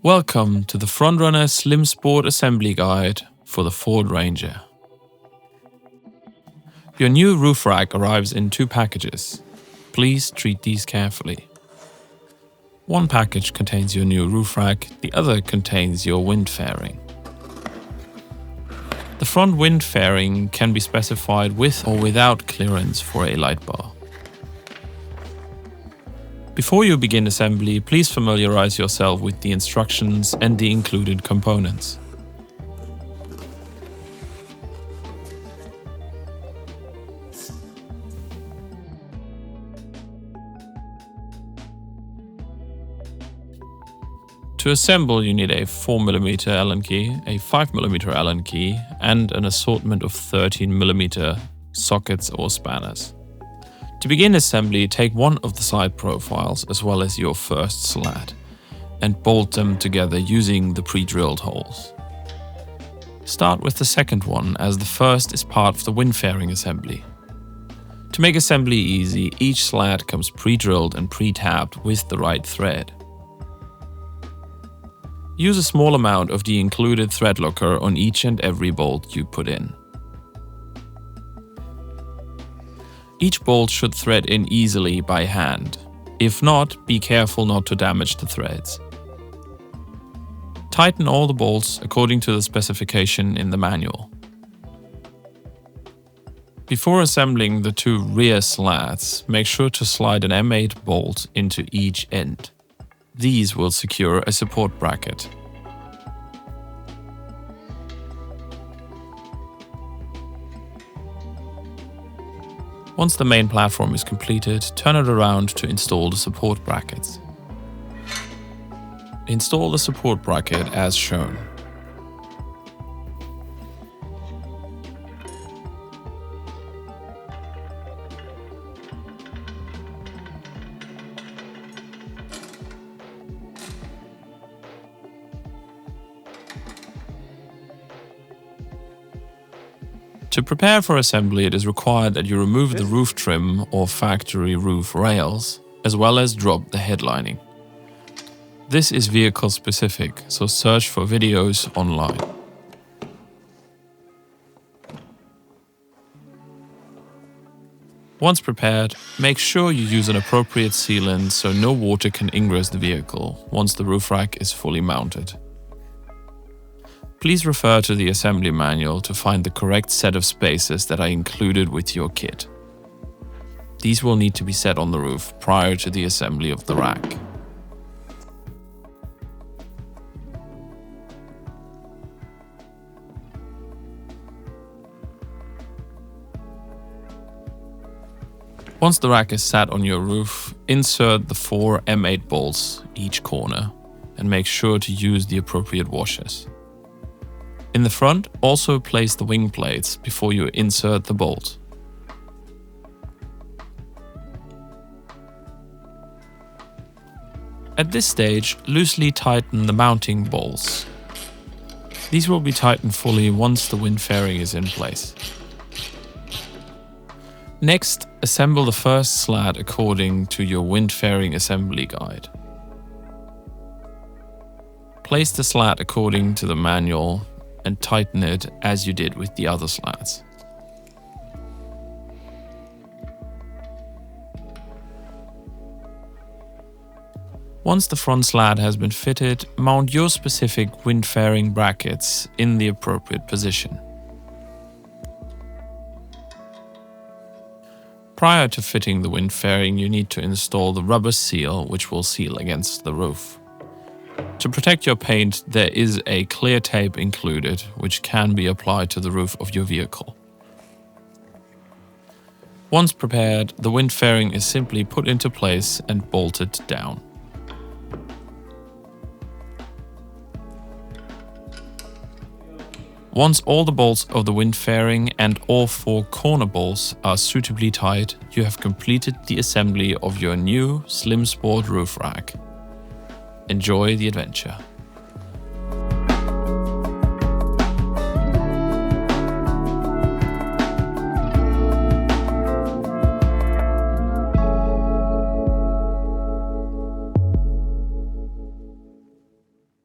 Welcome to the Front Runner Slimsport assembly guide for the Ford Ranger. Your new roof rack arrives in 2 packages. Please treat these carefully. One package contains your new roof rack, the other contains your wind fairing. The front wind fairing can be specified with or without clearance for a light bar. Before you begin assembly, please familiarize yourself with the instructions and the included components. To assemble, you need a 4mm Allen key, a 5mm Allen key, and an assortment of 13mm sockets or spanners. To begin assembly, take one of the side profiles as well as your first slat and bolt them together using the pre-drilled holes. Start with the second one, as the first is part of the wind fairing assembly. To make assembly easy, each slat comes pre-drilled and pre-tabbed with the right thread. Use a small amount of the included thread locker on each and every bolt you put in. Each bolt should thread in easily by hand. If not, be careful not to damage the threads. Tighten all the bolts according to the specification in the manual. Before assembling the 2 rear slats, make sure to slide an M8 bolt into each end. These will secure a support bracket. Once the main platform is completed, turn it around to install the support brackets. Install the support bracket as shown. To prepare for assembly, it is required that you remove the roof trim or factory roof rails, as well as drop the headlining. This is vehicle specific, so search for videos online. Once prepared, make sure you use an appropriate sealant so no water can ingress the vehicle once the roof rack is fully mounted. Please refer to the assembly manual to find the correct set of spacers that are included with your kit. These will need to be set on the roof prior to the assembly of the rack. Once the rack is sat on your roof, insert the 4 M8 bolts each corner and make sure to use the appropriate washers. In the front, also place the wing plates before you insert the bolt. At this stage, loosely tighten the mounting bolts. These will be tightened fully once the wind fairing is in place. Next, assemble the first slat according to your wind fairing assembly guide. Place the slat according to the manual and tighten it as you did with the other slats. Once the front slat has been fitted, mount your specific wind fairing brackets in the appropriate position. Prior to fitting the wind fairing, you need to install the rubber seal, which will seal against the roof. To protect your paint, there is a clear tape included, which can be applied to the roof of your vehicle. Once prepared, the wind fairing is simply put into place and bolted down. Once all the bolts of the wind fairing and all 4 corner bolts are suitably tight, you have completed the assembly of your new Slimsport roof rack. Enjoy the adventure.